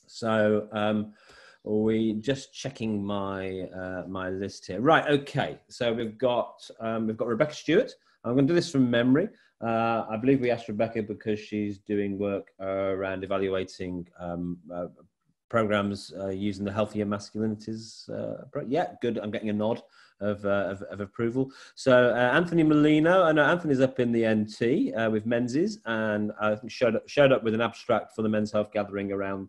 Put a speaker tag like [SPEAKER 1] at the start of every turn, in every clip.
[SPEAKER 1] So we just checking my my list here. Right. Okay. So we've got Rebecca Stewart. I'm going to do this from memory. I believe we asked Rebecca because she's doing work around evaluating programs using the healthier masculinities. Yeah, good. I'm getting a nod of approval. So Anthony Merlino, I know Anthony's up in the NT with Menzies, and I think showed up with an abstract for the Men's Health gathering around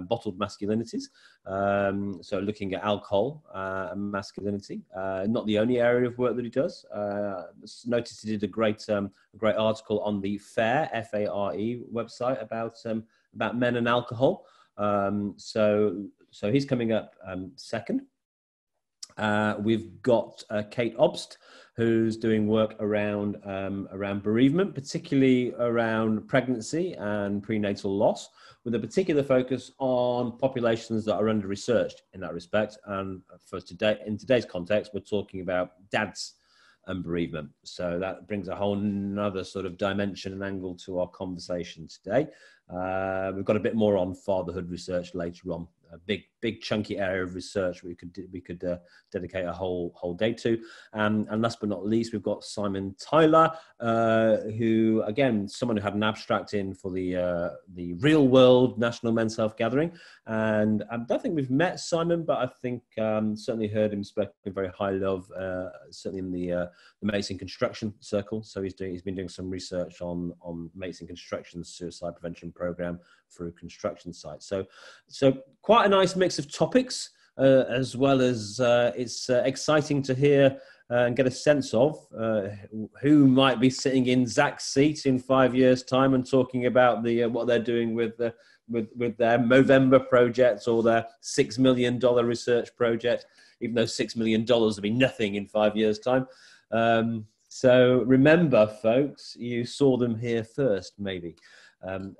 [SPEAKER 1] bottled masculinities. So looking at alcohol and masculinity, not the only area of work that he does. Noticed he did a great article on the FARE, F-A-R-E website about men and alcohol. So he's coming up second. We've got Kate Obst, who's doing work around bereavement, particularly around pregnancy and prenatal loss, with a particular focus on populations that are under-researched in that respect. And for today, in today's context, we're talking about dads and bereavement. So that brings a whole nother sort of dimension and angle to our conversation today. We've got a bit more on fatherhood research later on. A big chunky area of research we could dedicate a whole day to. And last but not least, we've got Simon Tyler, who again, someone who had an abstract in for the Real World National Men's Health Gathering. And I don't think we've met Simon, but I think certainly heard him spoken very highly of, certainly in the mates in construction circle. So he's been doing some research on mates in construction suicide prevention program through construction sites. So quite a nice mix of topics, as well as it's exciting to hear and get a sense of who might be sitting in Zach's seat in 5 years' time and talking about what they're doing with their Movember project or their $6 million research project, even though $6 million will be nothing in 5 years' time. So remember, folks, you saw them here first, maybe.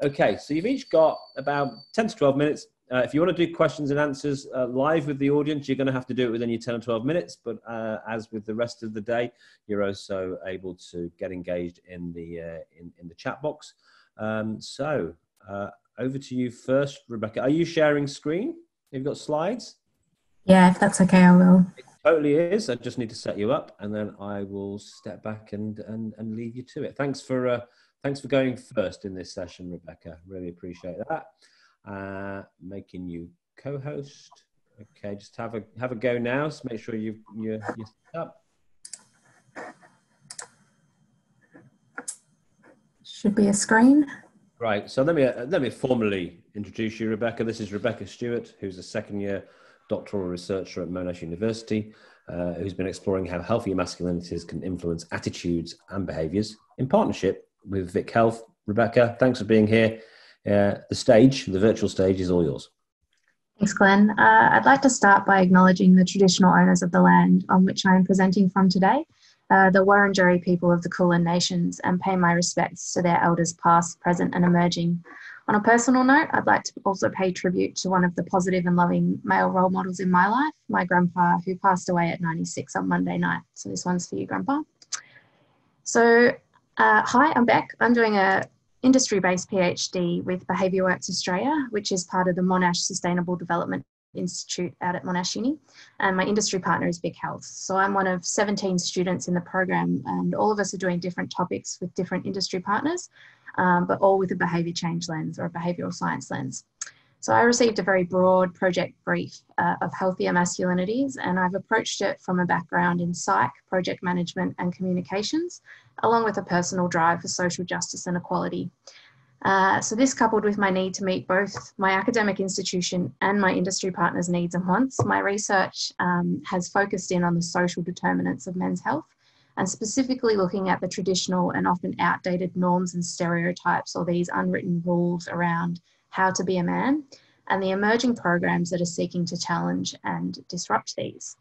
[SPEAKER 1] Okay, so you've each got about 10 to 12 minutes. If you want to do questions and answers live with the audience, you're going to have to do it within your 10 or 12 minutes. But as with the rest of the day, you're also able to get engaged in the chat box. So over to you first, Rebecca. Are you sharing screen? You've got slides?
[SPEAKER 2] Yeah, if that's okay, I will.
[SPEAKER 1] It totally is. I just need to set you up, and then I will step back and leave you to it. Thanks for going first in this session, Rebecca. Really appreciate that. Making you co-host. Okay, just have a go now. So make sure you're set up.
[SPEAKER 2] Should be a screen.
[SPEAKER 1] Right. So let me formally introduce you, Rebecca. This is Rebecca Stewart, who's a second-year doctoral researcher at Monash University, who's been exploring how healthier masculinities can influence attitudes and behaviours in partnership with VicHealth. Rebecca, thanks for being here. The virtual stage is all yours.
[SPEAKER 2] Thanks, Glenn. I'd like to start by acknowledging the traditional owners of the land on which I am presenting from today, the Wurundjeri people of the Kulin Nations, and pay my respects to their elders past, present and emerging. On a personal note, I'd like to also pay tribute to one of the positive and loving male role models in my life, my grandpa, who passed away at 96 on Monday night. So this one's for you, Grandpa. So hi, I'm Beck. I'm doing a industry-based PhD with Behaviour Works Australia, which is part of the Monash Sustainable Development Institute out at Monash Uni, and my industry partner is VicHealth. So I'm one of 17 students in the program, and all of us are doing different topics with different industry partners, but all with a behaviour change lens or a behavioural science lens. So I received a very broad project brief of healthier masculinities, and I've approached it from a background in psych, project management and communications, along with a personal drive for social justice and equality. So this, coupled with my need to meet both my academic institution and my industry partners' needs and wants, my research has focused in on the social determinants of men's health, and specifically looking at the traditional and often outdated norms and stereotypes, or these unwritten rules around how to be a man, and the emerging programs that are seeking to challenge and disrupt these.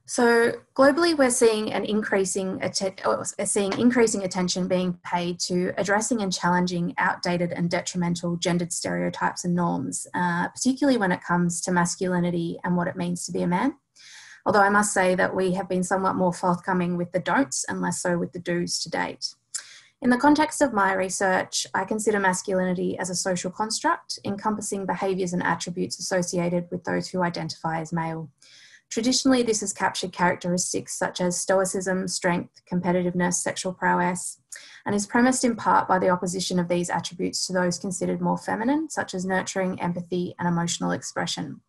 [SPEAKER 2] So globally, we're seeing increasing attention being paid to addressing and challenging outdated and detrimental gendered stereotypes and norms, particularly when it comes to masculinity and what it means to be a man. Although I must say that we have been somewhat more forthcoming with the don'ts and less so with the do's to date. In the context of my research, I consider masculinity as a social construct encompassing behaviours and attributes associated with those who identify as male. Traditionally, this has captured characteristics such as stoicism, strength, competitiveness, sexual prowess, and is premised in part by the opposition of these attributes to those considered more feminine, such as nurturing, empathy, and emotional expression.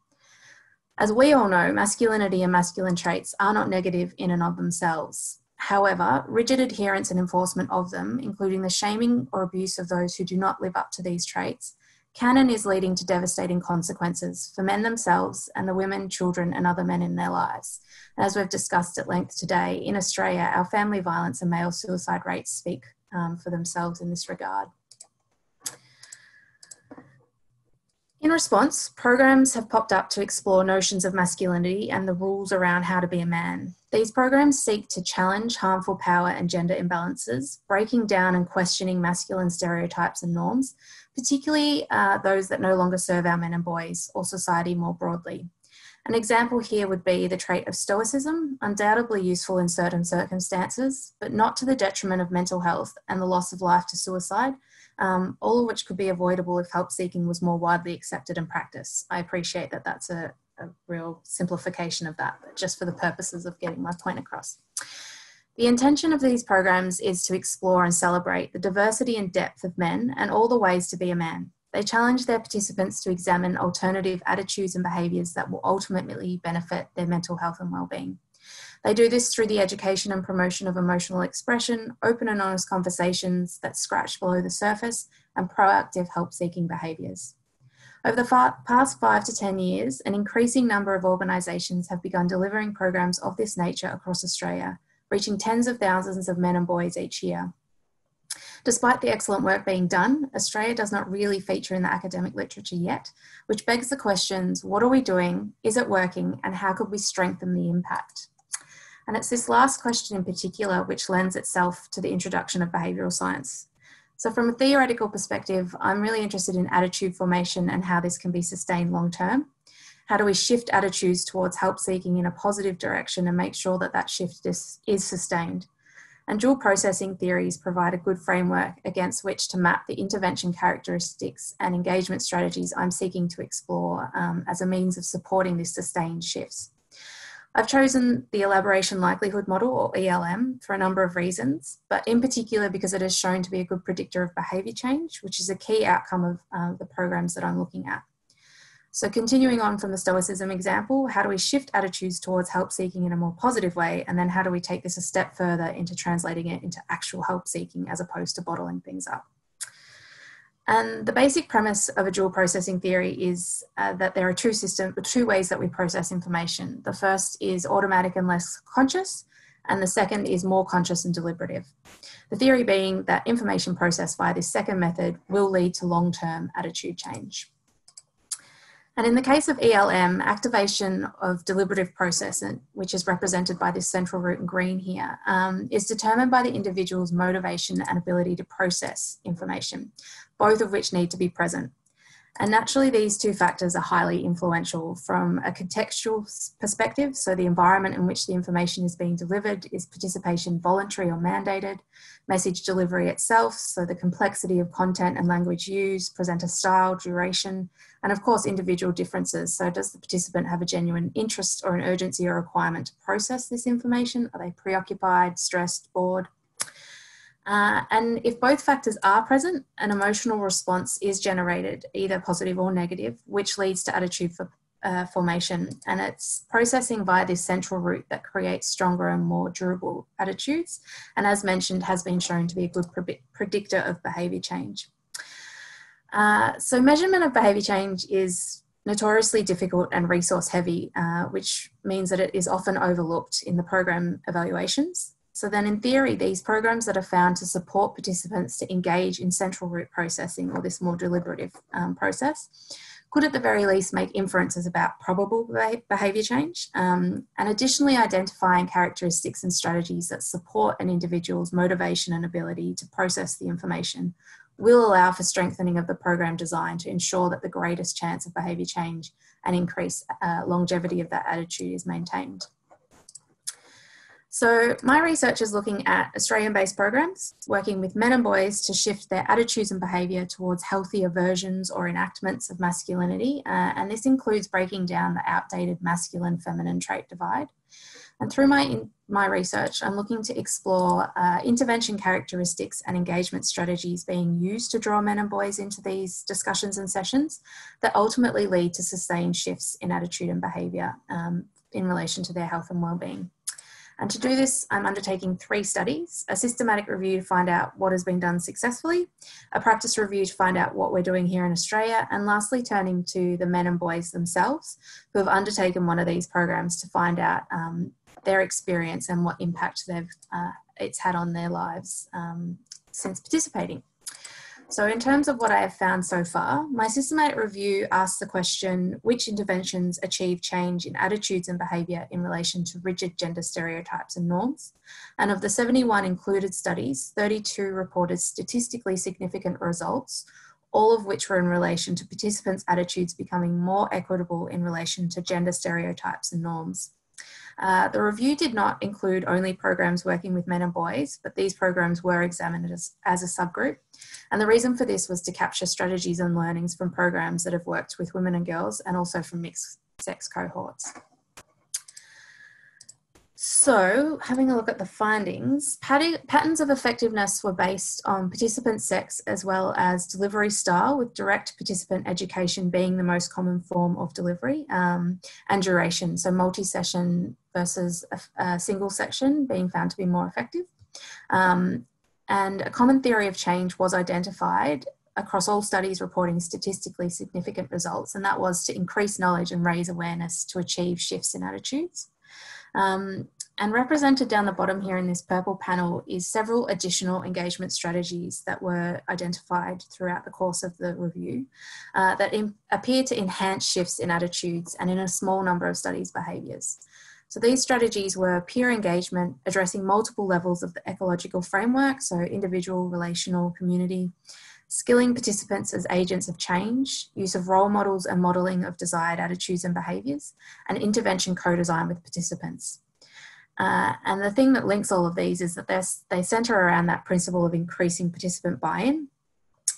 [SPEAKER 2] As we all know, masculinity and masculine traits are not negative in and of themselves. However, rigid adherence and enforcement of them, including the shaming or abuse of those who do not live up to these traits, can and is leading to devastating consequences for men themselves and the women, children, and other men in their lives. And as we've discussed at length today, in Australia, our family violence and male suicide rates speak for themselves in this regard. In response, programs have popped up to explore notions of masculinity and the rules around how to be a man. These programs seek to challenge harmful power and gender imbalances, breaking down and questioning masculine stereotypes and norms, particularly those that no longer serve our men and boys or society more broadly. An example here would be the trait of stoicism, undoubtedly useful in certain circumstances, but not to the detriment of mental health and the loss of life to suicide, all of which could be avoidable if help seeking was more widely accepted and practiced. I appreciate that that's a real simplification of that, but just for the purposes of getting my point across. The intention of these programs is to explore and celebrate the diversity and depth of men and all the ways to be a man. They challenge their participants to examine alternative attitudes and behaviours that will ultimately benefit their mental health and well-being. They do this through the education and promotion of emotional expression, open and honest conversations that scratch below the surface, and proactive help-seeking behaviours. Over the past 5 to 10 years, an increasing number of organisations have begun delivering programs of this nature across Australia, reaching tens of thousands of men and boys each year. Despite the excellent work being done, Australia does not really feature in the academic literature yet, which begs the questions, what are we doing, is it working, and how could we strengthen the impact? And it's this last question in particular which lends itself to the introduction of behavioural science. So from a theoretical perspective, I'm really interested in attitude formation and how this can be sustained long term. How do we shift attitudes towards help seeking in a positive direction and make sure that that shift is sustained? And dual processing theories provide a good framework against which to map the intervention characteristics and engagement strategies I'm seeking to explore as a means of supporting this sustained shifts. I've chosen the Elaboration Likelihood Model, or ELM, for a number of reasons, but in particular because it is shown to be a good predictor of behaviour change, which is a key outcome of the programs that I'm looking at. So continuing on from the Stoicism example, how do we shift attitudes towards help seeking in a more positive way? And then how do we take this a step further into translating it into actual help seeking as opposed to bottling things up? And the basic premise of a dual processing theory is that there are two ways that we process information. The first is automatic and less conscious, and the second is more conscious and deliberative. The theory being that information processed via this second method will lead to long-term attitude change. And in the case of ELM, activation of deliberative process, which is represented by this central root in green here, is determined by the individual's motivation and ability to process information, both of which need to be present. And naturally, these two factors are highly influential from a contextual perspective. So the environment in which the information is being delivered, is participation voluntary or mandated? Message delivery itself, so the complexity of content and language used, presenter style, duration, and of course, individual differences. So does the participant have a genuine interest or an urgency or requirement to process this information? Are they preoccupied, stressed, bored? And if both factors are present, an emotional response is generated, either positive or negative, which leads to attitude formation. And it's processing via this central root that creates stronger and more durable attitudes. And as mentioned, has been shown to be a good predictor of behaviour change. So measurement of behaviour change is notoriously difficult and resource heavy, which means that it is often overlooked in the program evaluations. So then in theory, these programs that are found to support participants to engage in central root processing, or this more deliberative process, could at the very least make inferences about probable behaviour change, and additionally identifying characteristics and strategies that support an individual's motivation and ability to process the information will allow for strengthening of the program design to ensure that the greatest chance of behaviour change and increase longevity of that attitude is maintained. So my research is looking at Australian-based programs, working with men and boys to shift their attitudes and behaviour towards healthier versions or enactments of masculinity. And this includes breaking down the outdated masculine-feminine trait divide. And through my research, I'm looking to explore intervention characteristics and engagement strategies being used to draw men and boys into these discussions and sessions that ultimately lead to sustained shifts in attitude and behaviour in relation to their health and wellbeing. And to do this, I'm undertaking 3 studies: a systematic review to find out what has been done successfully, a practice review to find out what we're doing here in Australia, and lastly, turning to the men and boys themselves who have undertaken one of these programs to find out their experience and what impact it's had on their lives since participating. So in terms of what I have found so far, my systematic review asks the question, which interventions achieve change in attitudes and behaviour in relation to rigid gender stereotypes and norms? And of the 71 included studies, 32 reported statistically significant results, all of which were in relation to participants' attitudes becoming more equitable in relation to gender stereotypes and norms. The review did not include only programs working with men and boys, but these programs were examined as a subgroup. And the reason for this was to capture strategies and learnings from programs that have worked with women and girls and also from mixed sex cohorts. So, having a look at the findings, patterns of effectiveness were based on participant sex as well as delivery style, with direct participant education being the most common form of delivery, and duration, so multi-session versus a single section being found to be more effective. And a common theory of change was identified across all studies reporting statistically significant results, and that was to increase knowledge and raise awareness to achieve shifts in attitudes. And represented down the bottom here in this purple panel is several additional engagement strategies that were identified throughout the course of the review that appear to enhance shifts in attitudes and in a small number of studies behaviours. So these strategies were peer engagement, addressing multiple levels of the ecological framework, so individual, relational, community, skilling participants as agents of change, use of role models and modelling of desired attitudes and behaviours, and intervention co-design with participants. And the thing that links all of these is that they centre around that principle of increasing participant buy-in.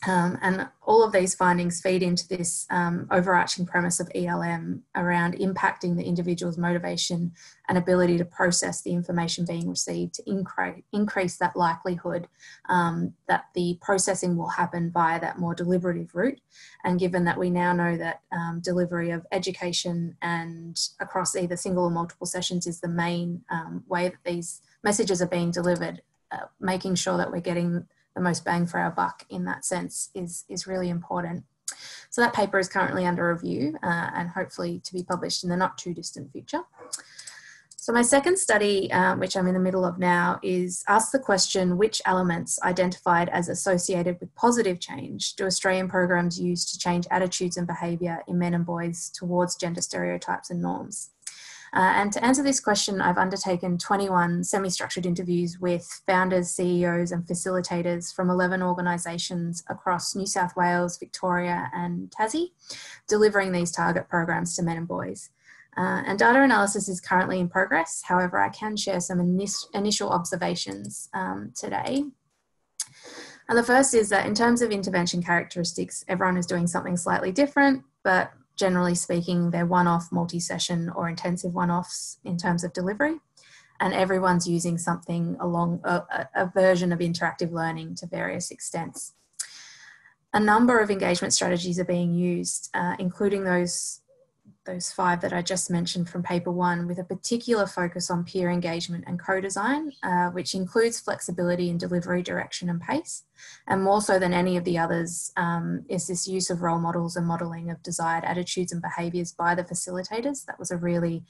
[SPEAKER 2] And all of these findings feed into this overarching premise of ELM around impacting the individual's motivation and ability to process the information being received to increase that likelihood that the processing will happen via that more deliberative route. And given that we now know that delivery of education and across either single or multiple sessions is the main way that these messages are being delivered, making sure that we're getting the most bang for our buck in that sense is really important. So that paper is currently under review and hopefully to be published in the not too distant future. So my second study, which I'm in the middle of now, asks the question, which elements identified as associated with positive change do Australian programs use to change attitudes and behaviour in men and boys towards gender stereotypes and norms? And to answer this question, I've undertaken 21 semi-structured interviews with founders, CEOs and facilitators from 11 organisations across New South Wales, Victoria and Tassie, delivering these target programs to men and boys. And data analysis is currently in progress. However, I can share some initial observations today. And the first is that in terms of intervention characteristics, everyone is doing something slightly different, but generally speaking, they're one-off, multi-session or intensive one-offs in terms of delivery. And everyone's using something along a version of interactive learning to various extents. A number of engagement strategies are being used, including those 5 that I just mentioned from paper 1, with a particular focus on peer engagement and co-design, which includes flexibility in delivery, direction and pace. And more so than any of the others is this use of role models and modelling of desired attitudes and behaviours by the facilitators. That was a really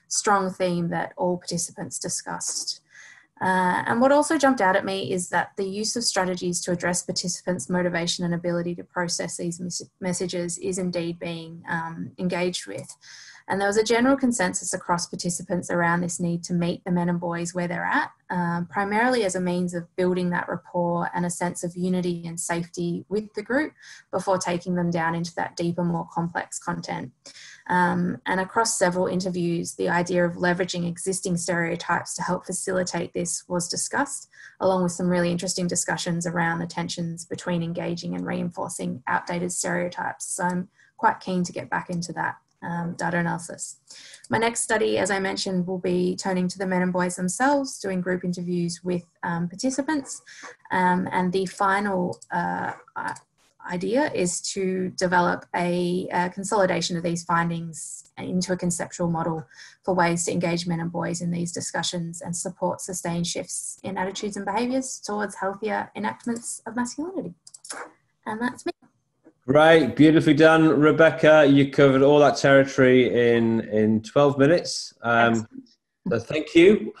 [SPEAKER 2] strong theme that all participants discussed. And what also jumped out at me is that the use of strategies to address participants' motivation and ability to process these messages is indeed being engaged with. And there was a general consensus across participants around this need to meet the men and boys where they're at, primarily as a means of building that rapport and a sense of unity and safety with the group before taking them down into that deeper, more complex content. And across several interviews, the idea of leveraging existing stereotypes to help facilitate this was discussed, along with some really interesting discussions around the tensions between engaging and reinforcing outdated stereotypes. So I'm quite keen to get back into that data analysis. My next study, as I mentioned, will be turning to the men and boys themselves, doing group interviews with participants. And the final idea is to develop a consolidation of these findings into a conceptual model for ways to engage men and boys in these discussions and support sustained shifts in attitudes and behaviours towards healthier enactments of masculinity. And that's me.
[SPEAKER 1] Great, beautifully done, Rebecca. You covered all that territory in 12 minutes. So thank you.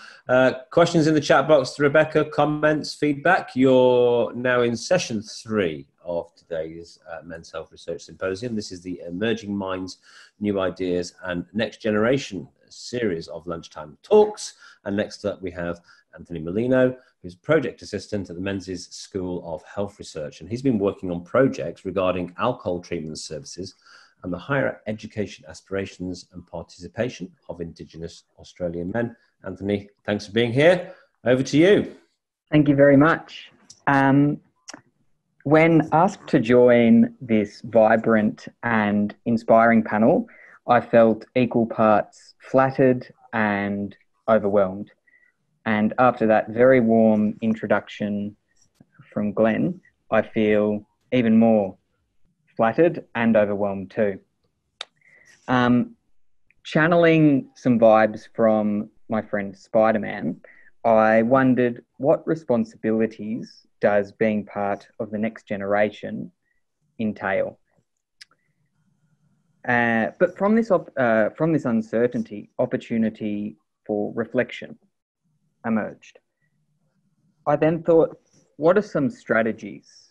[SPEAKER 1] Questions in the chat box to Rebecca, comments, feedback. You're now in session 3 of today's Men's Health Research Symposium. This is the Emerging Minds, New Ideas and Next Generation series of lunchtime talks. And next up we have Anthony Merlino, who's project assistant at the Menzies School of Health Research. And he's been working on projects regarding alcohol treatment services and the higher education aspirations and participation of Indigenous Australian men. Anthony, thanks for being here. Over to you.
[SPEAKER 3] Thank you very much. When asked to join this vibrant and inspiring panel, I felt equal parts flattered and overwhelmed. And after that very warm introduction from Glenn, I feel even more flattered and overwhelmed too. Channeling some vibes from my friend Spider-Man, I wondered what responsibilities does being part of the next generation entail? But from this uncertainty, opportunity for reflection emerged. I then thought, what are some strategies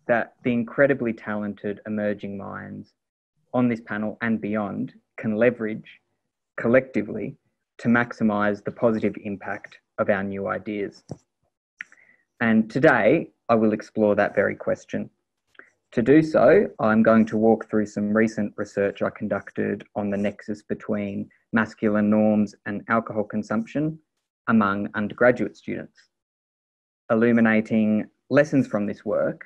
[SPEAKER 3] that the incredibly talented emerging minds on this panel and beyond can leverage collectively to maximise the positive impact of our new ideas? And today, I will explore that very question. To do so, I'm going to walk through some recent research I conducted on the nexus between masculine norms and alcohol consumption among undergraduate students, illuminating lessons from this work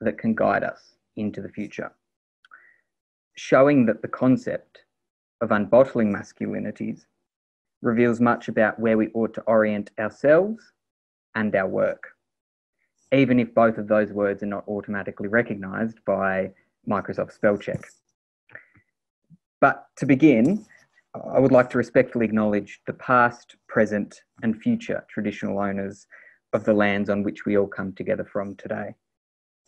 [SPEAKER 3] that can guide us into the future, showing that the concept of unbottling masculinities reveals much about where we ought to orient ourselves and our work, even if both of those words are not automatically recognised by Microsoft spell check. But to begin, I would like to respectfully acknowledge the past, present and future traditional owners of the lands on which we all come together from today.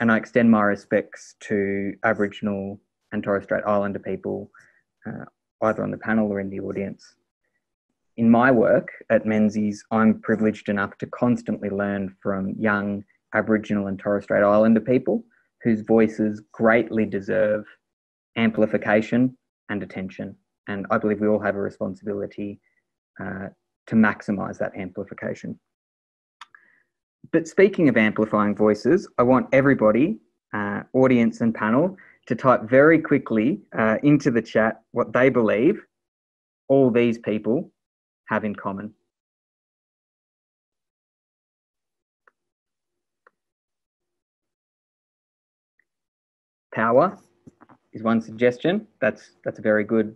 [SPEAKER 3] And I extend my respects to Aboriginal and Torres Strait Islander people, either on the panel or in the audience. In my work at Menzies, I'm privileged enough to constantly learn from young Aboriginal and Torres Strait Islander people whose voices greatly deserve amplification and attention. And I believe we all have a responsibility to maximise that amplification. But speaking of amplifying voices, I want everybody, audience and panel, to type very quickly into the chat what they believe all these people have in common. Power is one suggestion. That's a very good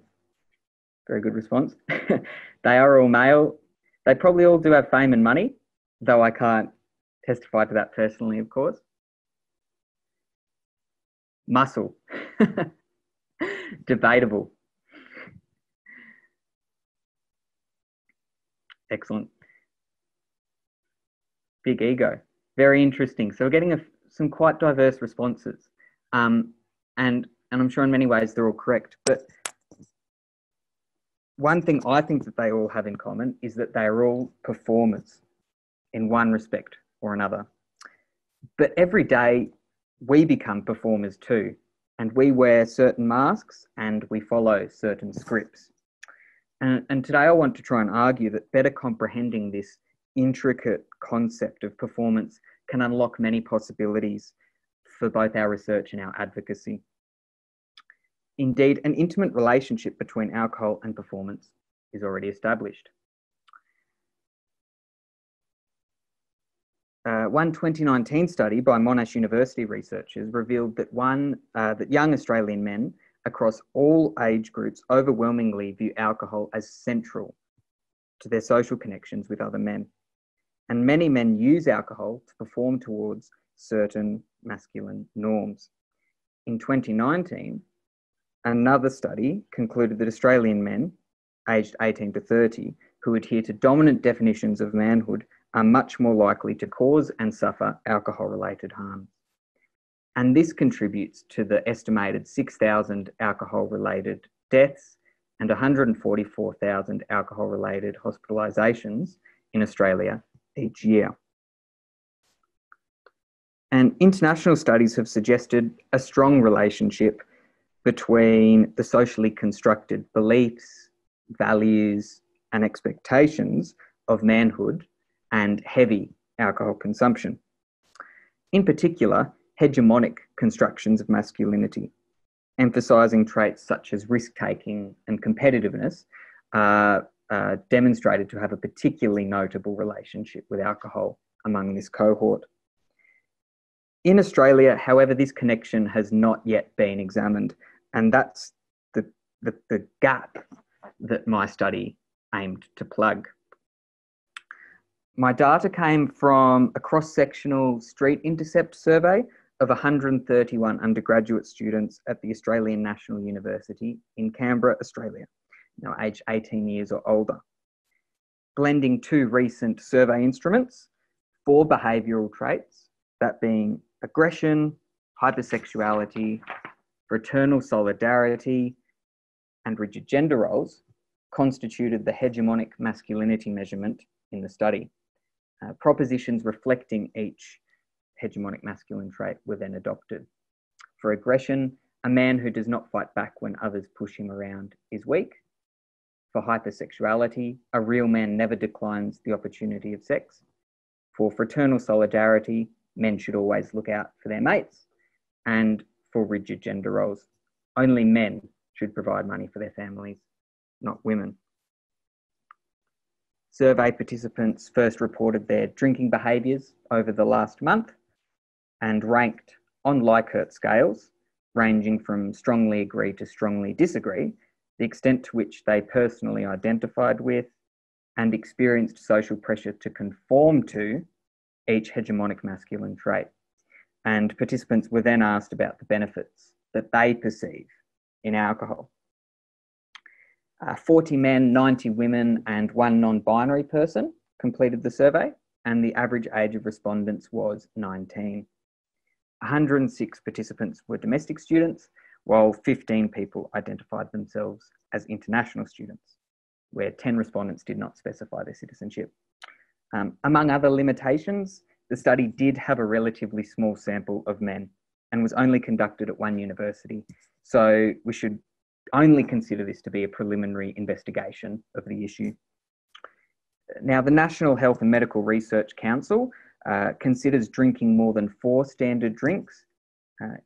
[SPEAKER 3] response. They are all male. They probably all do have fame and money, though I can't testify to that personally, of course. Muscle. Debatable. Excellent. Big ego. Very interesting. So we're getting some quite diverse responses. And I'm sure in many ways they're all correct. But one thing I think that they all have in common is that they are all performers in one respect or another. But every day we become performers too. and we wear certain masks and we follow certain scripts. And today I want to try and argue that better comprehending this intricate concept of performance can unlock many possibilities for both our research and our advocacy. Indeed, an intimate relationship between alcohol and performance is already established. One 2019 study by Monash University researchers revealed that that young Australian men across all age groups overwhelmingly view alcohol as central to their social connections with other men. And many men use alcohol to perform towards certain masculine norms. In 2019, another study concluded that Australian men aged 18 to 30 who adhere to dominant definitions of manhood are much more likely to cause and suffer alcohol-related harm. And this contributes to the estimated 6,000 alcohol-related deaths and 144,000 alcohol-related hospitalisations in Australia each year. And international studies have suggested a strong relationship between the socially constructed beliefs, values, and expectations of manhood and heavy alcohol consumption. In particular, hegemonic constructions of masculinity, emphasising traits such as risk-taking and competitiveness, are demonstrated to have a particularly notable relationship with alcohol among this cohort. In Australia, however, this connection has not yet been examined, and that's the gap that my study aimed to plug. My data came from a cross-sectional street intercept survey of 131 undergraduate students at the Australian National University in Canberra, Australia, now aged 18 years or older, blending two recent survey instruments, 4 behavioural traits, that being aggression, hypersexuality, fraternal solidarity, and rigid gender roles, constituted the hegemonic masculinity measurement in the study. Propositions reflecting each hegemonic masculine trait were then adopted. For aggression, a man who does not fight back when others push him around is weak. For hypersexuality, a real man never declines the opportunity of sex. For fraternal solidarity, men should always look out for their mates. And for rigid gender roles, only men should provide money for their families, not women. Survey participants first reported their drinking behaviours over the last month and ranked on Likert scales, ranging from strongly agree to strongly disagree, the extent to which they personally identified with and experienced social pressure to conform to each hegemonic masculine trait. And participants were then asked about the benefits that they perceive in alcohol. 40 men, 90 women, and 1 non-binary person completed the survey, and the average age of respondents was 19. 106 participants were domestic students, while 15 people identified themselves as international students, where 10 respondents did not specify their citizenship. Among other limitations, the study did have a relatively small sample of men and was only conducted at one university, so we should only consider this to be a preliminary investigation of the issue. Now, the National Health and Medical Research Council considers drinking more than 4 standard drinks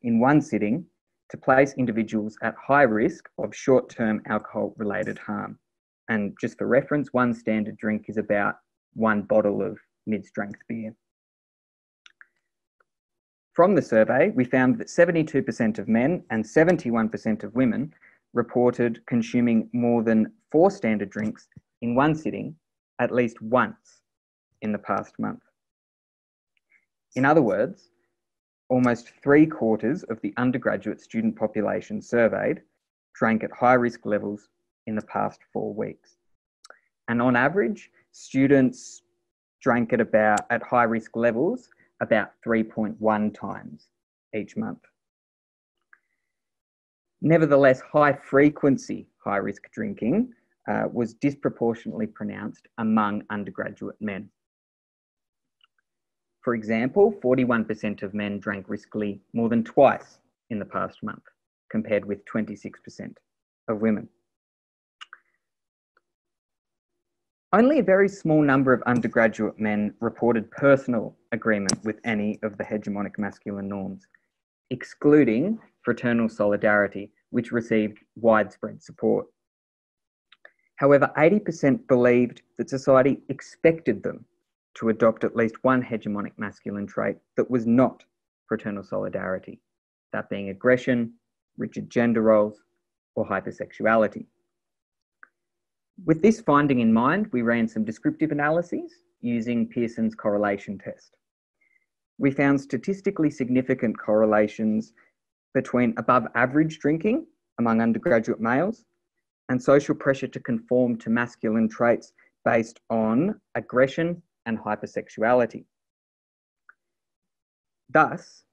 [SPEAKER 3] in one sitting to place individuals at high risk of short-term alcohol-related harm. And just for reference, 1 standard drink is about 1 bottle of mid-strength beer. From the survey, we found that 72% of men and 71% of women reported consuming more than 4 standard drinks in one sitting at least once in the past month. In other words, almost 3/4 of the undergraduate student population surveyed drank at high risk levels in the past 4 weeks. And on average, students drank at high risk levels about 3.1 times each month. Nevertheless, high frequency, high risk drinking was disproportionately pronounced among undergraduate men. For example, 41% of men drank riskily more than twice in the past month, compared with 26% of women. Only a very small number of undergraduate men reported personal agreement with any of the hegemonic masculine norms, excluding fraternal solidarity, which received widespread support. However, 80% believed that society expected them to adopt at least one hegemonic masculine trait that was not fraternal solidarity, that being aggression, rigid gender roles, or hypersexuality. With this finding in mind, we ran some descriptive analyses using Pearson's correlation test. We found statistically significant correlations between above average drinking among undergraduate males and social pressure to conform to masculine traits based on aggression and hypersexuality. Thus,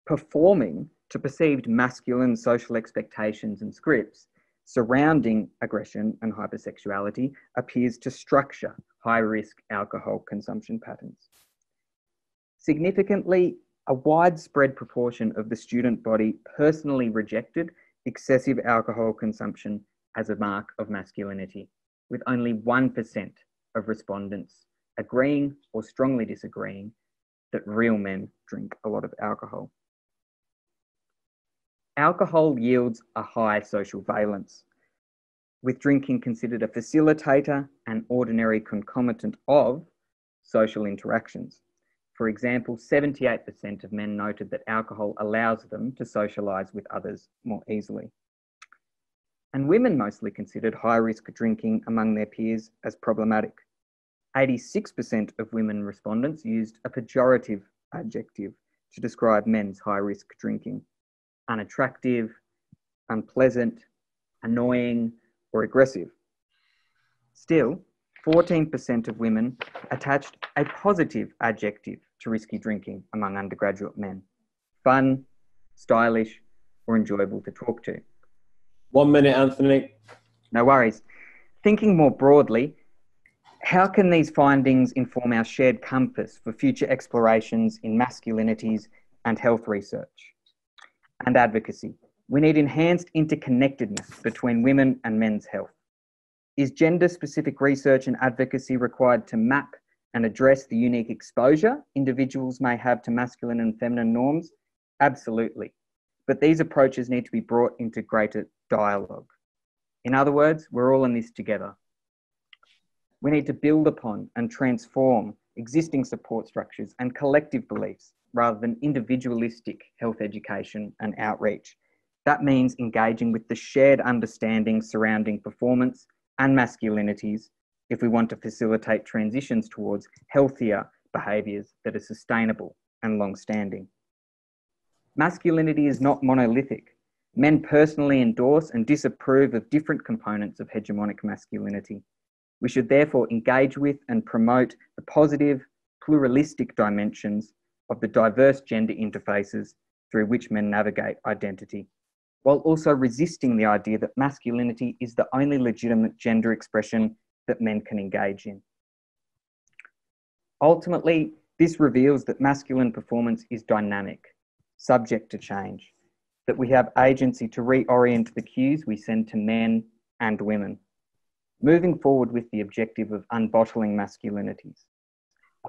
[SPEAKER 3] performing to perceived masculine social expectations and scripts surrounding aggression and hypersexuality appears to structure high-risk alcohol consumption patterns. Significantly, a widespread proportion of the student body personally rejected excessive alcohol consumption as a mark of masculinity, with only 1% of respondents agreeing or strongly disagreeing that real men drink a lot of alcohol. Alcohol yields a high social valence, with drinking considered a facilitator and ordinary concomitant of social interactions. For example, 78% of men noted that alcohol allows them to socialise with others more easily. And women mostly considered high-risk drinking among their peers as problematic. 86% of women respondents used a pejorative adjective to describe men's high-risk drinking: unattractive, unpleasant, annoying, or aggressive. Still, 14% of women attached a positive adjective to risky drinking among undergraduate men: fun, stylish, or enjoyable to talk to.
[SPEAKER 1] 1 minute, Anthony.
[SPEAKER 3] No worries. Thinking more broadly, how can these findings inform our shared compass for future explorations in masculinities and health research and advocacy? We need enhanced interconnectedness between women and men's health. Is gender-specific research and advocacy required to map and address the unique exposure individuals may have to masculine and feminine norms? Absolutely. But these approaches need to be brought into greater dialogue. In other words, we're all in this together. We need to build upon and transform existing support structures and collective beliefs rather than individualistic health education and outreach. That means engaging with the shared understanding surrounding performance and masculinities if we want to facilitate transitions towards healthier behaviours that are sustainable and long-standing. Masculinity is not monolithic. Men personally endorse and disapprove of different components of hegemonic masculinity. We should therefore engage with and promote the positive, pluralistic dimensions of the diverse gender interfaces through which men navigate identity, while also resisting the idea that masculinity is the only legitimate gender expression that men can engage in. Ultimately, this reveals that masculine performance is dynamic, subject to change, that we have agency to reorient the cues we send to men and women, moving forward with the objective of unbottling masculinities,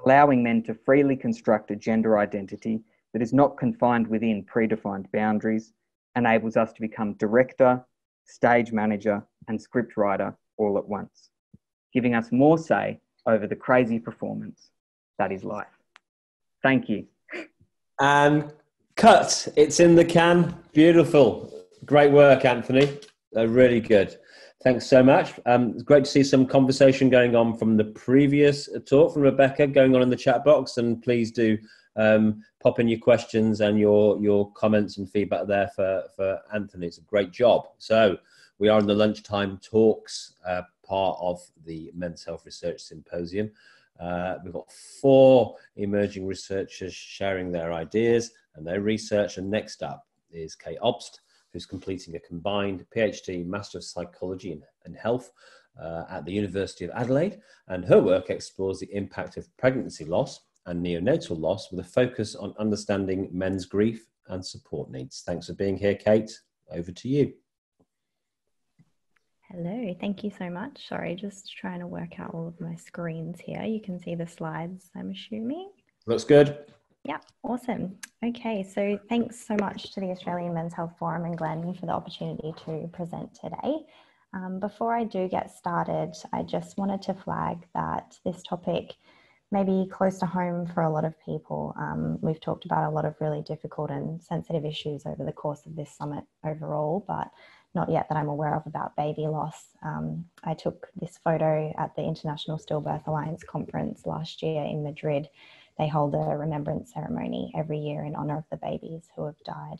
[SPEAKER 3] allowing men to freely construct a gender identity that is not confined within predefined boundaries, enables us to become director, stage manager, and script writer all at once, giving us more say over the crazy performance that is life. Thank you.
[SPEAKER 1] And cut. It's in the can. Beautiful. Great work, Anthony. Really good. Thanks so much. It's great to see some conversation going on from the previous talk from Rebecca going on in the chat box, and please do pop in your questions and your comments and feedback there for Anthony. It's a great job. So we are in the lunchtime talks part of the Men's Health Research Symposium. We've got 4 emerging researchers sharing their ideas and their research. And next up is Kate Obst, who's completing a combined PhD Master of Psychology and Health at the University of Adelaide. And her work explores the impact of pregnancy loss and neonatal loss with a focus on understanding men's grief and support needs. Thanks for being here, Kate. over to you.
[SPEAKER 4] Hello, thank you so much. Sorry, just trying to work out all of my screens here. You can see the slides, I'm assuming.
[SPEAKER 1] Looks good.
[SPEAKER 4] Yeah, awesome. Okay, so thanks so much to the Australian Men's Health Forum and Glenn for the opportunity to present today. Before I do get started, I just wanted to flag that this topic may be close to home for a lot of people. We've talked about a lot of really difficult and sensitive issues over the course of this summit overall, but not yet that I'm aware of about baby loss. I took this photo at the International Stillbirth Alliance conference last year in Madrid. They hold a remembrance ceremony every year in honour of the babies who have died.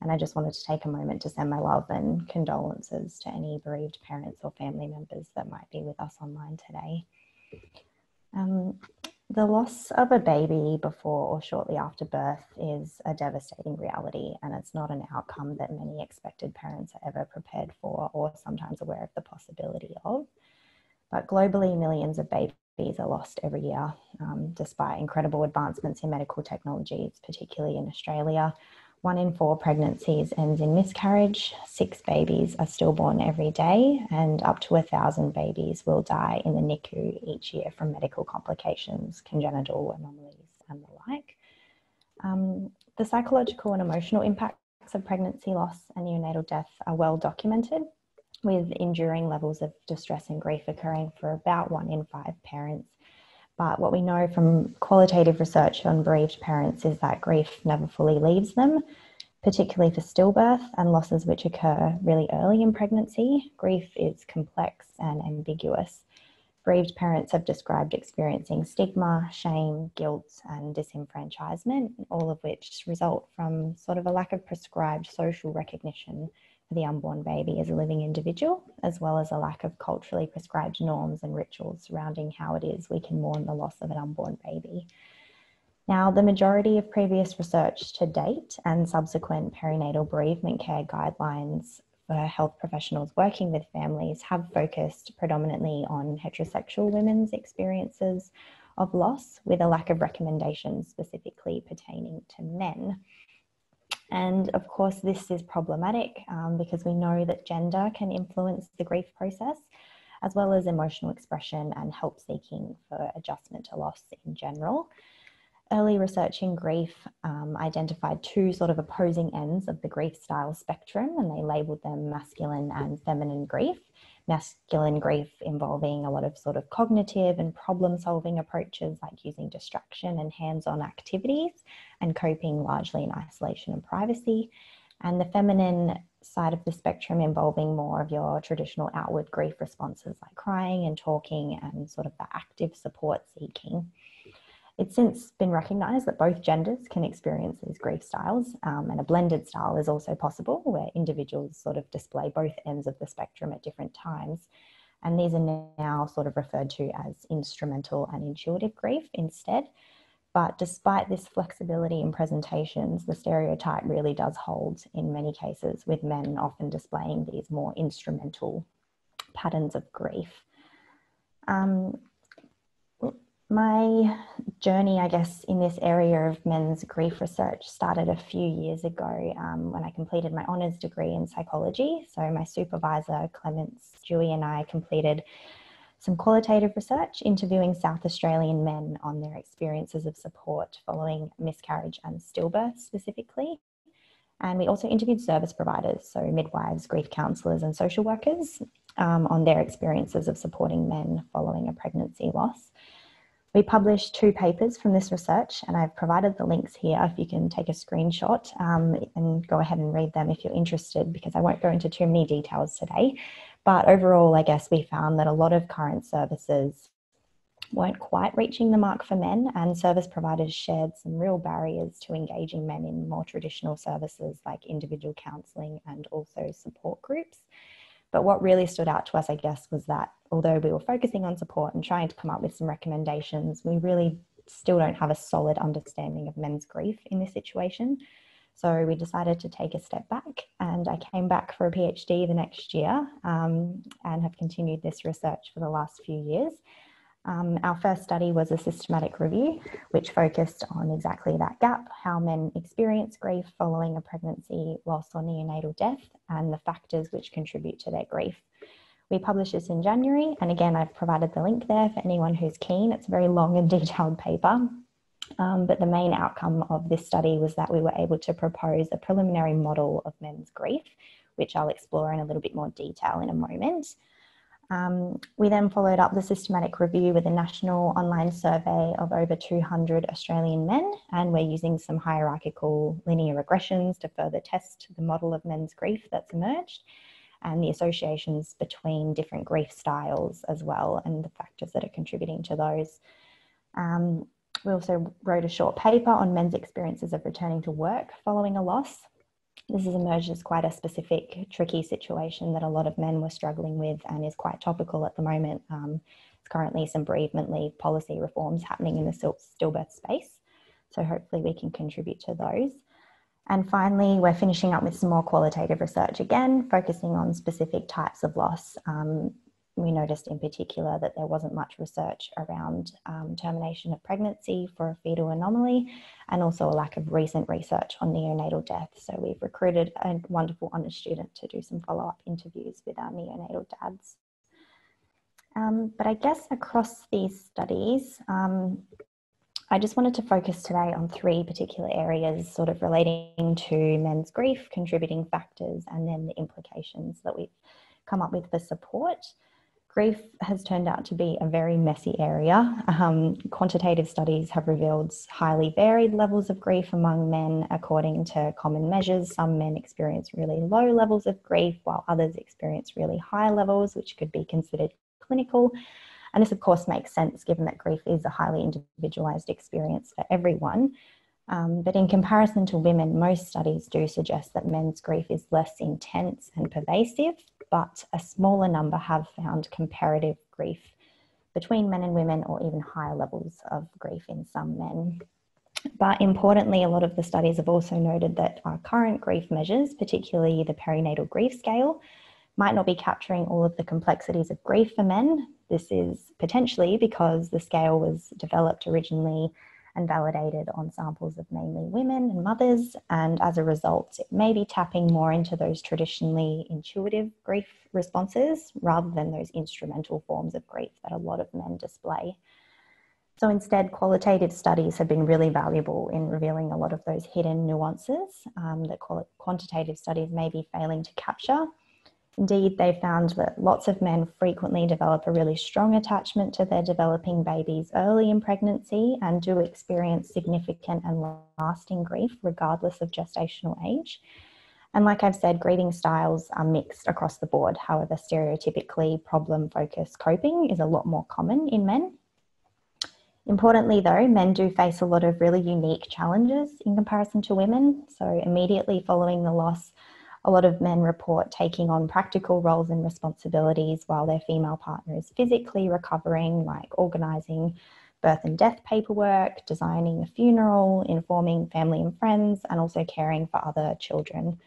[SPEAKER 4] And I just wanted to take a moment to send my love and condolences to any bereaved parents or family members that might be with us online today. The loss of a baby before or shortly after birth is a devastating reality, and it's not an outcome that many expected parents are ever prepared for or sometimes aware of the possibility of. But globally, millions of babies are lost every year, despite incredible advancements in medical technologies, particularly in Australia. 1 in 4 pregnancies ends in miscarriage, 6 babies are stillborn every day, and up to 1,000 babies will die in the NICU each year from medical complications, congenital anomalies, and the like. The psychological and emotional impacts of pregnancy loss and neonatal death are well documented, with enduring levels of distress and grief occurring for about 1 in 5 parents. But what we know from qualitative research on bereaved parents is that grief never fully leaves them, particularly for stillbirth and losses which occur really early in pregnancy. Grief is complex and ambiguous. Bereaved parents have described experiencing stigma, shame, guilt, and disenfranchisement, all of which result from sort of a lack of prescribed social recognition for the unborn baby as a living individual, as well as a lack of culturally prescribed norms and rituals surrounding how it is we can mourn the loss of an unborn baby. Now, the majority of previous research to date and subsequent perinatal bereavement care guidelines for health professionals working with families have focused predominantly on heterosexual women's experiences of loss, with a lack of recommendations specifically pertaining to men. And of course, this is problematic because we know that gender can influence the grief process, as well as emotional expression and help seeking for adjustment to loss in general. Early research in grief identified 2 sort of opposing ends of the grief style spectrum, and they labelled them masculine and feminine grief. Masculine grief involving a lot of sort of cognitive and problem-solving approaches, like using distraction and hands-on activities and coping largely in isolation and privacy. And the feminine side of the spectrum involving more of your traditional outward grief responses, like crying and talking and sort of the active support seeking. It's since been recognised that both genders can experience these grief styles, and a blended style is also possible, where individuals sort of display both ends of the spectrum at different times. And these are now sort of referred to as instrumental and intuitive grief instead. But despite this flexibility in presentations, the stereotype really does hold in many cases, with men often displaying these more instrumental patterns of grief. My journey, I guess, in this area of men's grief research started a few years ago when I completed my honours degree in psychology. So my supervisor, Clements Dewey, and I completed some qualitative research interviewing South Australian men on their experiences of support following miscarriage and stillbirth specifically. And we also interviewed service providers, so midwives, grief counsellors and social workers on their experiences of supporting men following a pregnancy loss. We published 2 papers from this research, and I've provided the links here if you can take a screenshot and go ahead and read them if you're interested, because I won't go into too many details today. But overall, I guess we found that a lot of current services weren't quite reaching the mark for men, and service providers shared some real barriers to engaging men in more traditional services like individual counselling and also support groups. But what really stood out to us, I guess, was that although we were focusing on support and trying to come up with some recommendations, we really still don't have a solid understanding of men's grief in this situation. So we decided to take a step back, and I came back for a PhD the next year and have continued this research for the last few years. Our first study was a systematic review, which focused on exactly that gap, how men experience grief following a pregnancy, loss or neonatal death, and the factors which contribute to their grief. We published this in January, and again, I've provided the link there for anyone who's keen. It's a very long and detailed paper, but the main outcome of this study was that we were able to propose a preliminary model of men's grief, which I'll explore in a little bit more detail in a moment. We then followed up the systematic review with a national online survey of over 200 Australian men, and we're using some hierarchical linear regressions to further test the model of men's grief that's emerged and the associations between different grief styles as well and the factors that are contributing to those. We also wrote a short paper on men's experiences of returning to work following a loss. This has emerged as quite a specific, tricky situation that a lot of men were struggling with and is quite topical at the moment. There's currently some bereavement leave policy reforms happening in the stillbirth space. So hopefully we can contribute to those. And finally, we're finishing up with some more qualitative research again, focusing on specific types of loss. We noticed in particular that there wasn't much research around termination of pregnancy for a fetal anomaly, and also a lack of recent research on neonatal death. So we've recruited a wonderful honours student to do some follow-up interviews with our neonatal dads. But I guess across these studies, I just wanted to focus today on three particular areas sort of relating to men's grief, contributing factors, and then the implications that we've come up with for support. Grief has turned out to be a very messy area. Quantitative studies have revealed highly varied levels of grief among men according to common measures. Some men experience really low levels of grief, while others experience really high levels, which could be considered clinical. And this, of course, makes sense given that grief is a highly individualised experience for everyone. But in comparison to women, most studies do suggest that men's grief is less intense and pervasive, but a smaller number have found comparative grief between men and women, or even higher levels of grief in some men. But importantly, a lot of the studies have also noted that our current grief measures, particularly the perinatal grief scale, might not be capturing all of the complexities of grief for men. This is potentially because the scale was developed originally and validated on samples of mainly women and mothers, and as a result, it may be tapping more into those traditionally intuitive grief responses rather than those instrumental forms of grief that a lot of men display. So instead, qualitative studies have been really valuable in revealing a lot of those hidden nuances that quantitative studies may be failing to capture. Indeed, they found that lots of men frequently develop a really strong attachment to their developing babies early in pregnancy and do experience significant and lasting grief regardless of gestational age. And like I've said, grieving styles are mixed across the board. However, stereotypically problem-focused coping is a lot more common in men. Importantly though, men do face a lot of really unique challenges in comparison to women. So immediately following the loss, a lot of men report taking on practical roles and responsibilities while their female partner is physically recovering, like organising birth and death paperwork, designing a funeral, informing family and friends, and also caring for other children.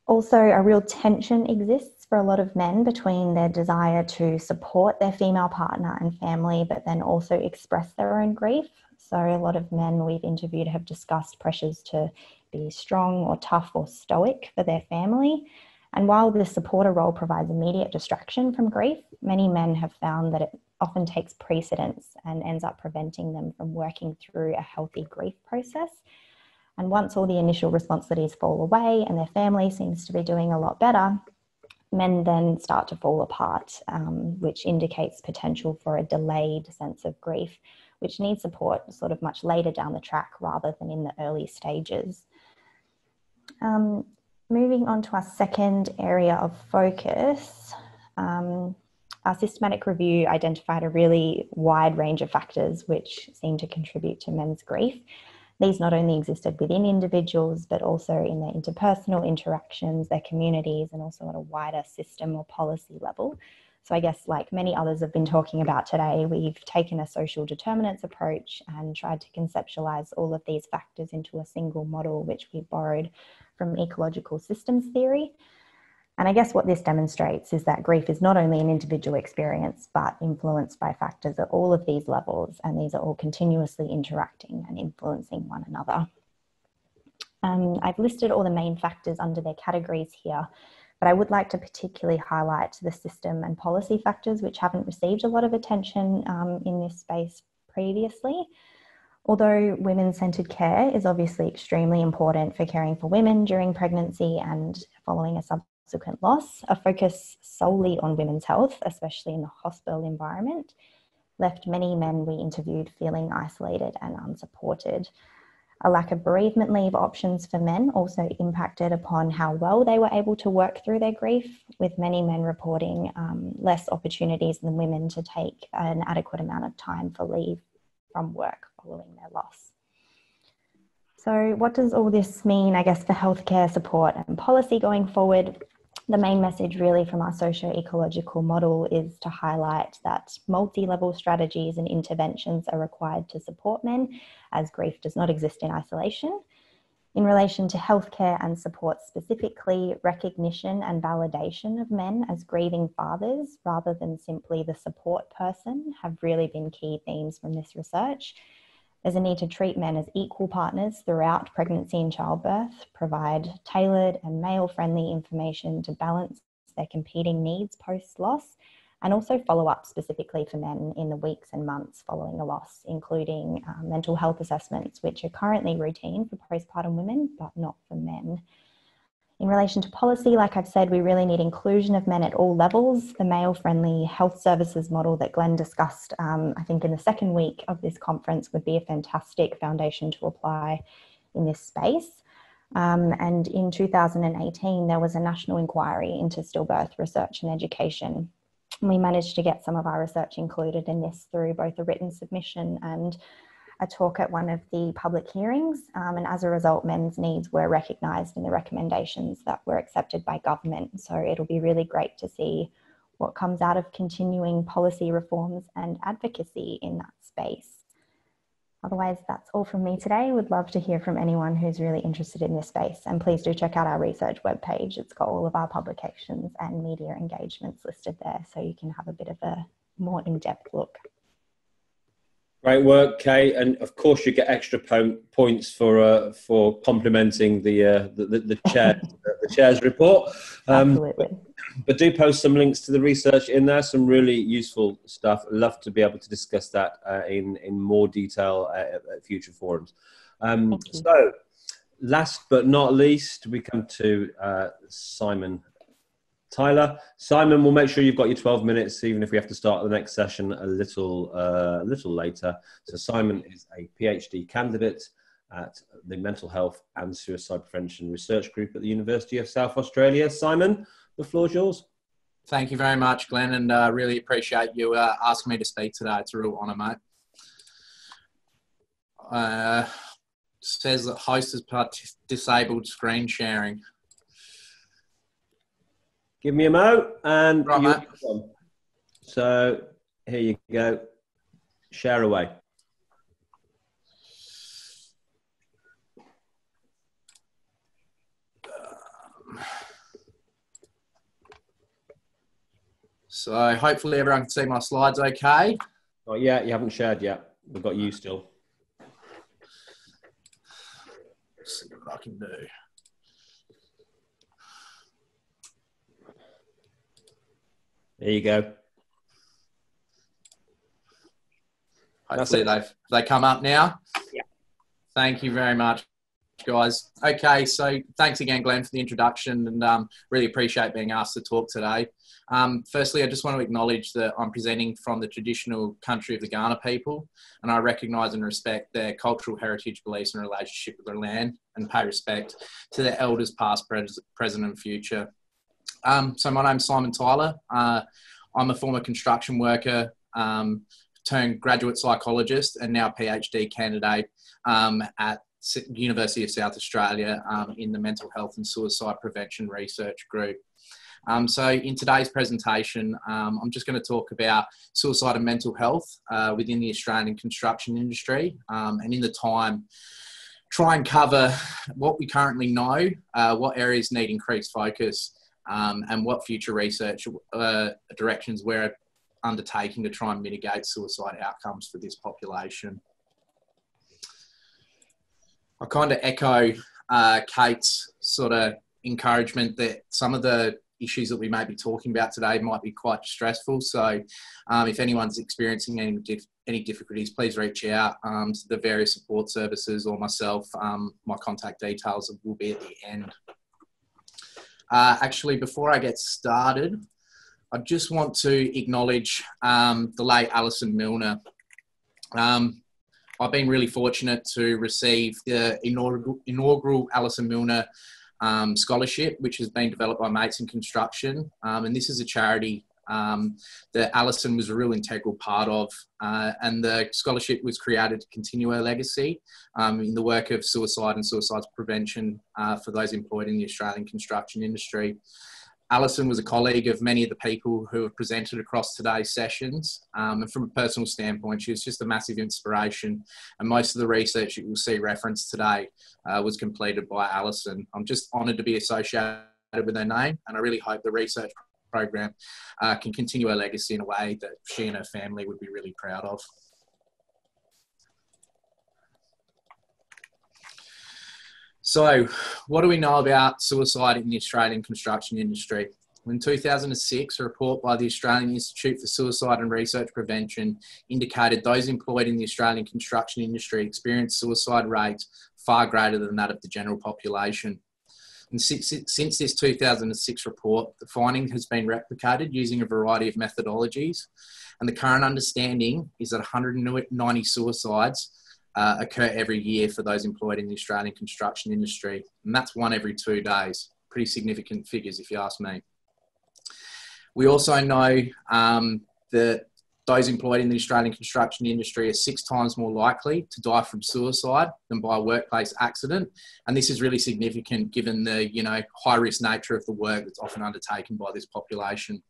[SPEAKER 4] Also, a real tension exists for a lot of men between their desire to support their female partner and family, but then also express their own grief. So a lot of men we've interviewed have discussed pressures to be strong or tough or stoic for their family. And while the supporter role provides immediate distraction from grief, many men have found that it often takes precedence and ends up preventing them from working through a healthy grief process. And once all the initial responsibilities fall away and their family seems to be doing a lot better, men then start to fall apart, which indicates potential for a delayed sense of grief, which needs support sort of much later down the track rather than in the early stages. Moving on to our second area of focus, our systematic review identified a really wide range of factors which seem to contribute to men's grief. These not only existed within individuals, but also in their interpersonal interactions, their communities, and also at a wider system or policy level. So I guess like many others have been talking about today, we've taken a social determinants approach and tried to conceptualize all of these factors into a single model, which we borrowed from ecological systems theory. And I guess what this demonstrates is that grief is not only an individual experience, but influenced by factors at all of these levels, and these are all continuously interacting and influencing one another. I've listed all the main factors under their categories here, but I would like to particularly highlight the system and policy factors which haven't received a lot of attention in this space previously. Although women-centred care is obviously extremely important for caring for women during pregnancy and following a subsequent loss, a focus solely on women's health, especially in the hospital environment, left many men we interviewed feeling isolated and unsupported. A lack of bereavement leave options for men also impacted upon how well they were able to work through their grief, with many men reporting less opportunities than women to take an adequate amount of time for leave from work following their loss. So what does all this mean, I guess, for healthcare support and policy going forward? The main message really from our socio-ecological model is to highlight that multi-level strategies and interventions are required to support men, as grief does not exist in isolation. In relation to healthcare and support specifically, recognition and validation of men as grieving fathers rather than simply the support person have really been key themes from this research. There's a need to treat men as equal partners throughout pregnancy and childbirth, provide tailored and male-friendly information to balance their competing needs post-loss, and also follow up specifically for men in the weeks and months following a loss, including mental health assessments, which are currently routine for postpartum women, but not for men. In relation to policy, like I've said, we really need inclusion of men at all levels. The male-friendly health services model that Glenn discussed, I think in the second week of this conference, would be a fantastic foundation to apply in this space. And in 2018, there was a national inquiry into stillbirth research and education. We managed to get some of our research included in this through both a written submission and a talk at one of the public hearings. And as a result, men's needs were recognised in the recommendations that were accepted by government. So it'll be really great to see what comes out of continuing policy reforms and advocacy in that space. Otherwise, that's all from me today. Would love to hear from anyone who's really interested in this space. And please do check out our research webpage. It's got all of our publications and media engagements listed there, so you can have a bit of a more in-depth look.
[SPEAKER 1] Great work, Kate, and of course you get extra points for complimenting the chair's report.
[SPEAKER 4] Absolutely.
[SPEAKER 1] But do post some links to the research in there. Some really useful stuff. I'd love to be able to discuss that in more detail at future forums. So, last but not least, we come to Simon Tyler. Simon, we'll make sure you've got your 12 minutes, even if we have to start the next session a little later. So Simon is a PhD candidate at the Mental Health and Suicide Prevention Research Group at the University of South Australia. Simon, the floor is yours.
[SPEAKER 5] Thank you very much, Glenn, and really appreciate you asking me to speak today. It's a real honour, mate. Says that host has disabled screen sharing.
[SPEAKER 1] Give me a mo, and
[SPEAKER 5] right, mate.
[SPEAKER 1] So here you go. Share away.
[SPEAKER 5] So hopefully everyone can see my slides okay.
[SPEAKER 1] Oh yeah, you haven't shared yet. We've got you still.
[SPEAKER 5] Let's see what I can do.
[SPEAKER 1] There you go.
[SPEAKER 5] Hopefully they come up now.
[SPEAKER 1] Yeah.
[SPEAKER 5] Thank you very much, guys. Okay, so thanks again, Glenn, for the introduction, and really appreciate being asked to talk today. Firstly, I just want to acknowledge that I'm presenting from the traditional country of the Kaurna people, and I recognise and respect their cultural heritage, beliefs and relationship with their land, and pay respect to their elders past, present and future. So my name's Simon Tyler. I'm a former construction worker, turned graduate psychologist, and now PhD candidate at University of South Australia in the Mental Health and Suicide Prevention Research Group. So in today's presentation, I'm just going to talk about suicide and mental health within the Australian construction industry, and in the time, try and cover what we currently know, what areas need increased focus, and what future research directions we're undertaking to try and mitigate suicide outcomes for this population. I kind of echo Kate's sort of encouragement that some of the issues that we may be talking about today might be quite stressful. So if anyone's experiencing any difficulties, please reach out to the various support services or myself. My contact details will be at the end. Actually, before I get started, I just want to acknowledge the late Allison Milner. I've been really fortunate to receive the inaugural Allison Milner scholarship, which has been developed by Mates in Construction. And this is a charity that Allison was a real integral part of. And the scholarship was created to continue her legacy in the work of suicide and suicide prevention for those employed in the Australian construction industry. Allison was a colleague of many of the people who have presented across today's sessions. And from a personal standpoint, she was just a massive inspiration. And most of the research that you'll see referenced today was completed by Allison. I'm just honoured to be associated with her name, and I really hope the research program can continue her legacy in a way that she and her family would be really proud of. So, what do we know about suicide in the Australian construction industry? In 2006, a report by the Australian Institute for Suicide and Research Prevention indicated those employed in the Australian construction industry experienced suicide rates far greater than that of the general population. And since this 2006 report, the finding has been replicated using a variety of methodologies, and the current understanding is that 190 suicides occur every year for those employed in the Australian construction industry. And that's one every 2 days. Pretty significant figures, if you ask me. We also know that those employed in the Australian construction industry are 6 times more likely to die from suicide than by a workplace accident. And this is really significant given the, high-risk nature of the work that's often undertaken by this population.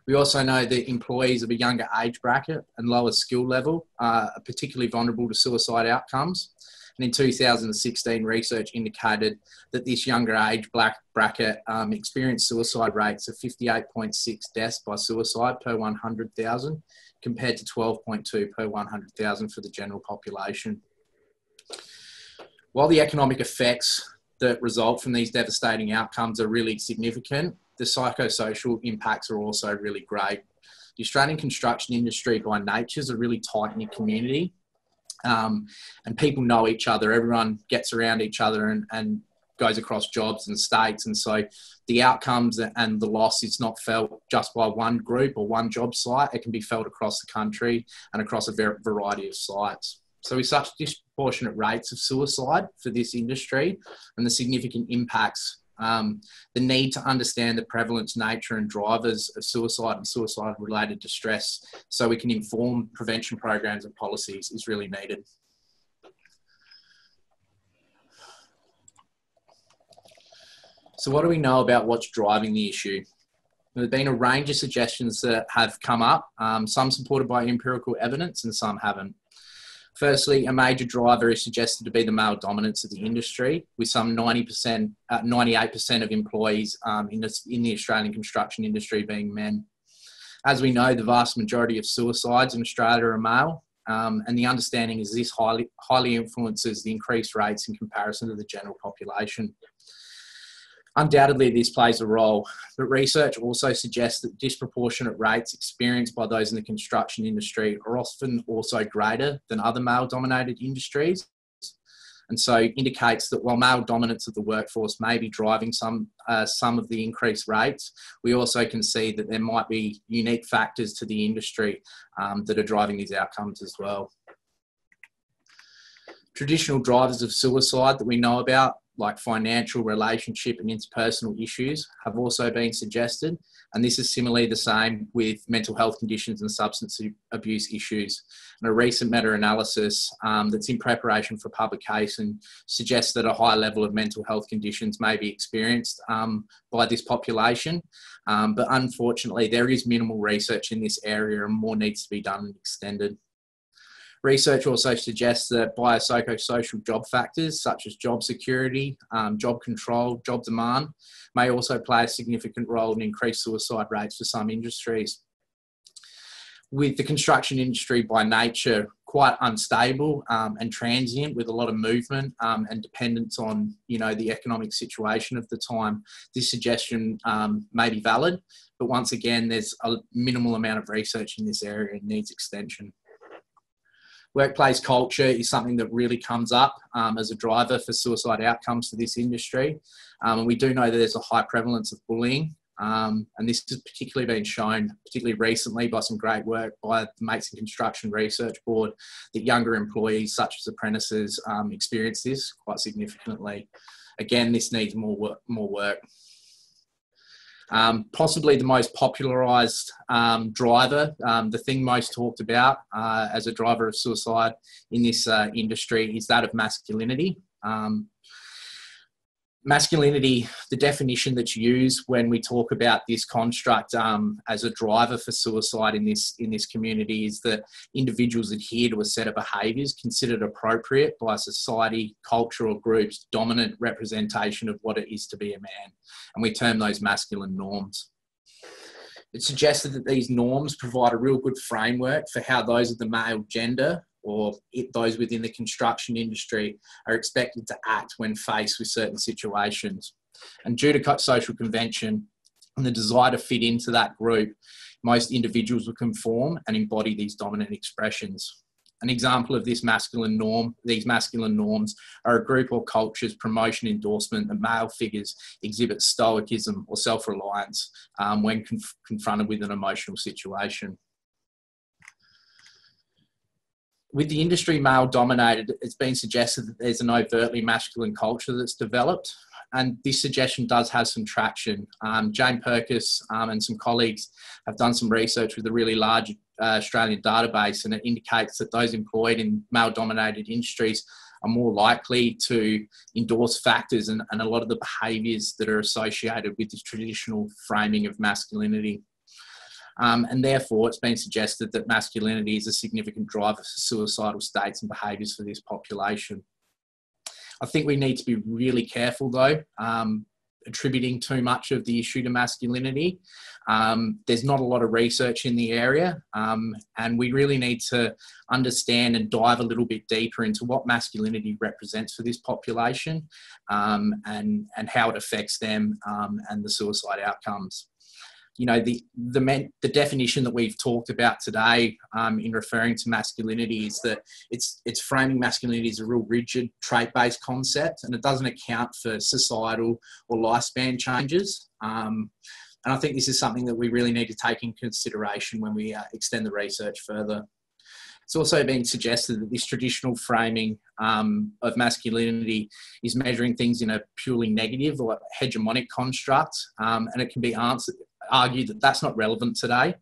[SPEAKER 5] We also know that employees of a younger age bracket and lower skill level are particularly vulnerable to suicide outcomes. And in 2016, research indicated that this younger age bracket experienced suicide rates of 58.6 deaths by suicide per 100,000, compared to 12.2 per 100,000 for the general population. While the economic effects that result from these devastating outcomes are really significant, the psychosocial impacts are also really great. The Australian construction industry by nature is a really tight-knit community, and people know each other. Everyone gets around each other and goes across jobs and states, and so the outcomes and the loss is not felt just by one group or one job site. It can be felt across the country and across a variety of sites. So with such disproportionate rates of suicide for this industry and the significant impacts, the need to understand the prevalence, nature and drivers of suicide and suicide-related distress so we can inform prevention programs and policies is really needed. So what do we know about what's driving the issue? There have been a range of suggestions that have come up, some supported by empirical evidence and some haven't. Firstly, a major driver is suggested to be the male dominance of the industry, with some 98% of employees in the Australian construction industry being men. As we know, the vast majority of suicides in Australia are male, and the understanding is this highly influences the increased rates in comparison to the general population. Undoubtedly, this plays a role, but research also suggests that disproportionate rates experienced by those in the construction industry are often also greater than other male-dominated industries, and so indicates that while male dominance of the workforce may be driving some of the increased rates, we also can see that there might be unique factors to the industry that are driving these outcomes as well. Traditional drivers of suicide that we know about, like financial, relationship and interpersonal issues, have also been suggested. And this is similarly the same with mental health conditions and substance abuse issues. And a recent meta-analysis that's in preparation for publication suggests that a high level of mental health conditions may be experienced by this population. But unfortunately, there is minimal research in this area and more needs to be done and extended. Research also suggests that biopsychosocial job factors such as job security, job control, job demand may also play a significant role in increased suicide rates for some industries. With the construction industry by nature quite unstable and transient, with a lot of movement and dependence on, the economic situation of the time, this suggestion may be valid, but once again, there's a minimal amount of research in this area and needs extension. Workplace culture is something that really comes up as a driver for suicide outcomes for this industry. And we do know that there's a high prevalence of bullying. And this has particularly been shown, particularly recently, by some great work by the Mates in Construction Research Board, that younger employees, such as apprentices, experience this quite significantly. Again, this needs more work. Possibly the most popularised driver, the thing most talked about as a driver of suicide in this industry is that of masculinity. Masculinity, the definition that's used when we talk about this construct as a driver for suicide in this community is that individuals adhere to a set of behaviours considered appropriate by society, culture or groups, dominant representation of what it is to be a man. And we term those masculine norms. It suggested that these norms provide a real good framework for how those of the male gender or those within the construction industry are expected to act when faced with certain situations. And due to social convention and the desire to fit into that group, most individuals will conform and embody these dominant expressions. An example of this masculine norm, these masculine norms, are a group or culture's promotion endorsement that male figures exhibit stoicism or self-reliance when confronted with an emotional situation. With the industry male dominated, it's been suggested that there's an overtly masculine culture that's developed, and this suggestion does have some traction. Jane Perkis and some colleagues have done some research with a really large Australian database, and it indicates that those employed in male dominated industries are more likely to endorse factors and a lot of the behaviours that are associated with this traditional framing of masculinity. And therefore, it's been suggested that masculinity is a significant driver for suicidal states and behaviours for this population. I think we need to be really careful, though, attributing too much of the issue to masculinity. There's not a lot of research in the area, and we really need to understand and dive a little bit deeper into what masculinity represents for this population and how it affects them and the suicide outcomes. The definition that we've talked about today in referring to masculinity is that it's framing masculinity as a real rigid trait-based concept, and it doesn't account for societal or lifespan changes. And I think this is something that we really need to take in consideration when we extend the research further. It's also been suggested that this traditional framing of masculinity is measuring things in a purely negative or hegemonic construct, and it can be argued that that's not relevant today,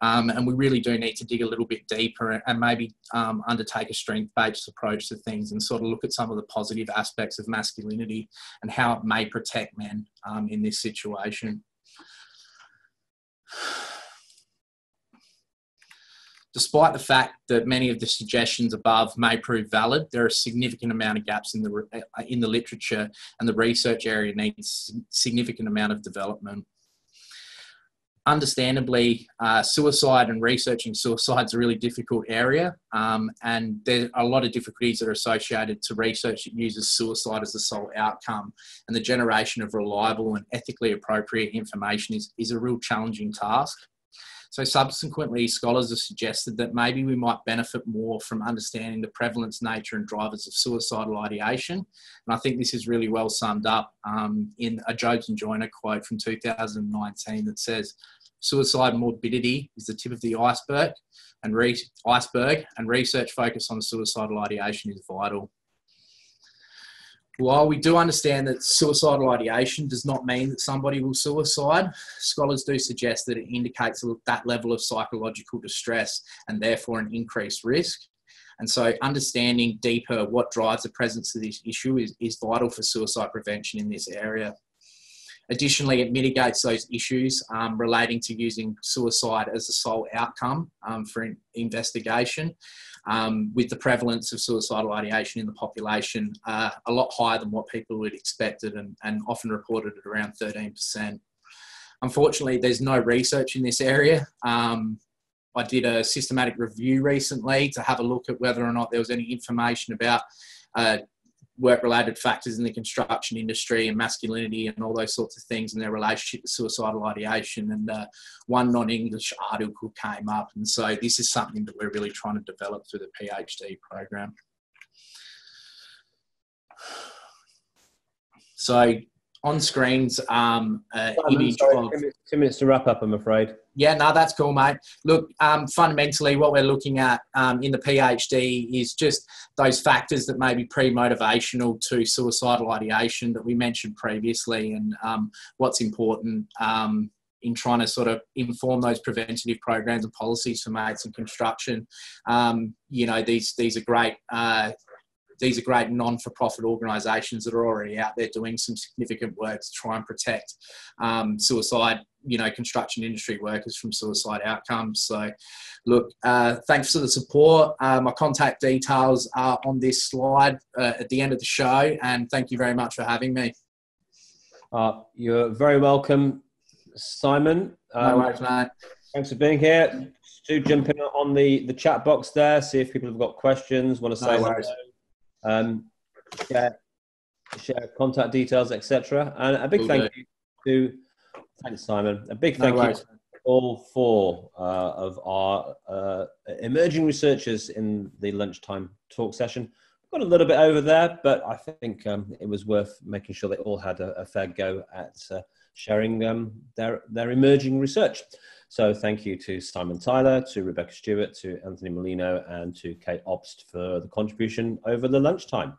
[SPEAKER 5] and we really do need to dig a little bit deeper and maybe undertake a strength-based approach to things and sort of look at some of the positive aspects of masculinity and how it may protect men in this situation. Despite the fact that many of the suggestions above may prove valid, there are a significant amount of gaps in the literature, and the research area needs a significant amount of development. Understandably, suicide and researching suicide is a really difficult area, and there are a lot of difficulties that are associated to research that uses suicide as the sole outcome, and the generation of reliable and ethically appropriate information is a real challenging task. So subsequently, scholars have suggested that maybe we might benefit more from understanding the prevalence, nature and drivers of suicidal ideation. And I think this is really well summed up in a Jobs and Joyner quote from 2019 that says, "Suicide morbidity is the tip of the iceberg, and research focus on suicidal ideation is vital." While we do understand that suicidal ideation does not mean that somebody will suicide, scholars do suggest that it indicates that level of psychological distress and therefore an increased risk. And so understanding deeper what drives the presence of this issue is vital for suicide prevention in this area. Additionally, it mitigates those issues relating to using suicide as the sole outcome for investigation. with the prevalence of suicidal ideation in the population a lot higher than what people would expected, and often reported at around 13%. Unfortunately, there's no research in this area. I did a systematic review recently to have a look at whether or not there was any information about work-related factors in the construction industry and masculinity and all those sorts of things and their relationship to suicidal ideation. And one non-English article came up. And so this is something that we're really trying to develop through the PhD program. So on screens, image of...
[SPEAKER 1] 2 minutes to wrap up, I'm afraid.
[SPEAKER 5] Yeah, no, that's cool, mate. Look, fundamentally what we're looking at in the PhD is just those factors that may be pre-motivational to suicidal ideation that we mentioned previously, and what's important in trying to sort of inform those preventative programs and policies for mates and construction. You know, these are great... These are great non-for-profit organisations that are already out there doing some significant work to try and protect suicide, you know, construction industry workers from suicide outcomes. So, look, thanks for the support. My contact details are on this slide at the end of the show, and thank you very much for having me.
[SPEAKER 1] You're very welcome, Simon.
[SPEAKER 5] No worries, mate.
[SPEAKER 1] Thanks for being here. Do jump in on the chat box there, see if people have got questions, want to say
[SPEAKER 5] no worries.
[SPEAKER 1] Share contact details, etc. And a big thank you to, thanks Simon, a big thank you to all four of our emerging researchers in the lunchtime talk session. Got a little bit over there, but I think it was worth making sure they all had a fair go at sharing their emerging research. So thank you to Simon Tyler, to Rebecca Stewart, to Anthony Merlino, and to Kate Obst for the contribution over the lunchtime.